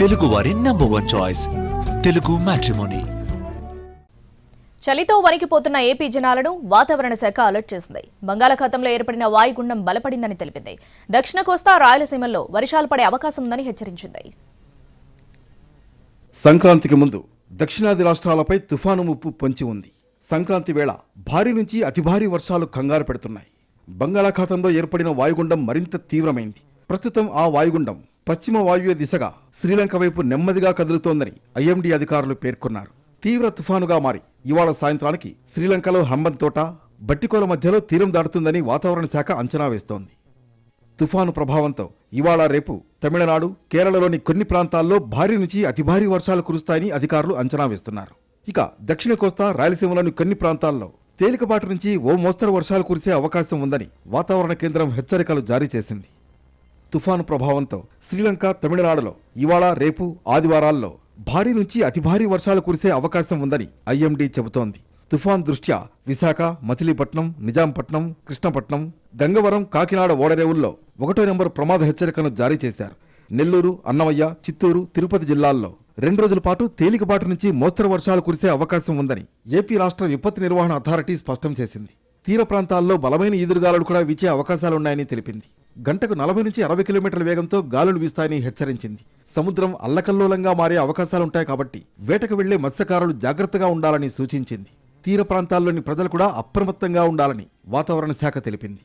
తెలుగువారి number 1 choice Telugu matrimony. చలితో వణికిపోతున్న ఏపీ జనాలను వాతావరణ శాఖ అలర్ట్ చేసింది. బంగాళాఖాతంలో ఏర్పడిన వాయుగుండం బలపడిందని తెలిపింది. దక్షిణ కోస్తా రాయలసీమల్లో వర్షాలు పడే అవకాశం ఉందని హెచ్చరించింది. సంక్రాంతికి ముందు దక్షిణాది రాష్ట్రాలపై తుఫాను ముప్పు పొంచి ఉంది. సంక్రాంతి వేళ భారీ నుంచి అతి భారీ వర్షాలు కంగారు పెడుతున్నాయి. బంగాళాఖాతంలో ఏర్పడిన వాయుగుండం మరింత తీవ్రమైంది. ప్రస్తుతం ఆ వాయుగుండం పశ్చిమ వాయువ్య దిశగా శ్రీలంక వైపు నెమ్మదిగా కదులుతోందని ఐఎండీ అధికారులు పేర్కొన్నారు. తీవ్ర తుఫానుగా మారి ఇవాళ సాయంత్రానికి శ్రీలంకలో హంబన్తోట, బట్టికోల మధ్యలో తీరం దాటుతుందని వాతావరణ శాఖ అంచనా వేస్తోంది. తుఫాను ప్రభావంతో ఇవాళ రేపు తమిళనాడు, కేరళలోని కొన్ని ప్రాంతాల్లో భారీ నుంచి అతి భారీ వర్షాలు కురుస్తాయని అధికారులు అంచనా వేస్తున్నారు. ఇక దక్షిణ కోస్తా రాయలసీమలోని కొన్ని ప్రాంతాల్లో తేలికపాటి నుంచి ఓ మోస్తరు వర్షాలు కురిసే అవకాశం ఉందని వాతావరణ కేంద్రం హెచ్చరికలు జారీ చేసింది. తుఫాను ప్రభావంతో శ్రీలంక, తమిళనాడులో ఇవాళ రేపు ఆదివారాల్లో భారీ నుంచి అతి భారీ వర్షాలు కురిసే అవకాశం ఉందని ఐఎండీ చెబుతోంది. తుఫాన్ దృష్ట్యా విశాఖ, మచిలీపట్నం, నిజాంపట్నం, కృష్ణపట్నం, గంగవరం, కాకినాడ ఓడరేవుల్లో 1వ నెంబర్ ప్రమాద హెచ్చరికను జారీ చేశారు. నెల్లూరు, అన్నమయ్య, చిత్తూరు, తిరుపతి జిల్లాల్లో 2 రోజుల పాటు తేలికపాటి నుంచి మోస్తరు వర్షాలు కురిసే అవకాశం ఉందని ఏపీ రాష్ట్ర విపత్తు నిర్వహణ అథారిటీ స్పష్టం చేసింది. తీర ప్రాంతాల్లో బలమైన ఈదురుగాలులు కూడా వీచే అవకాశాలున్నాయని తెలిపింది. గంటకు 40 నుంచి 60 కిలోమీటర్ల వేగంతో గాలులు వీస్తాయని హెచ్చరించింది. సముద్రం అల్లకల్లోలంగా మారే అవకాశాలుంటాయి కాబట్టి వేటకు వెళ్లే మత్స్యకారులు జాగ్రత్తగా ఉండాలని సూచించింది. తీర ప్రాంతాల్లోని ప్రజలు కూడా అప్రమత్తంగా ఉండాలని వాతావరణ శాఖ తెలిపింది.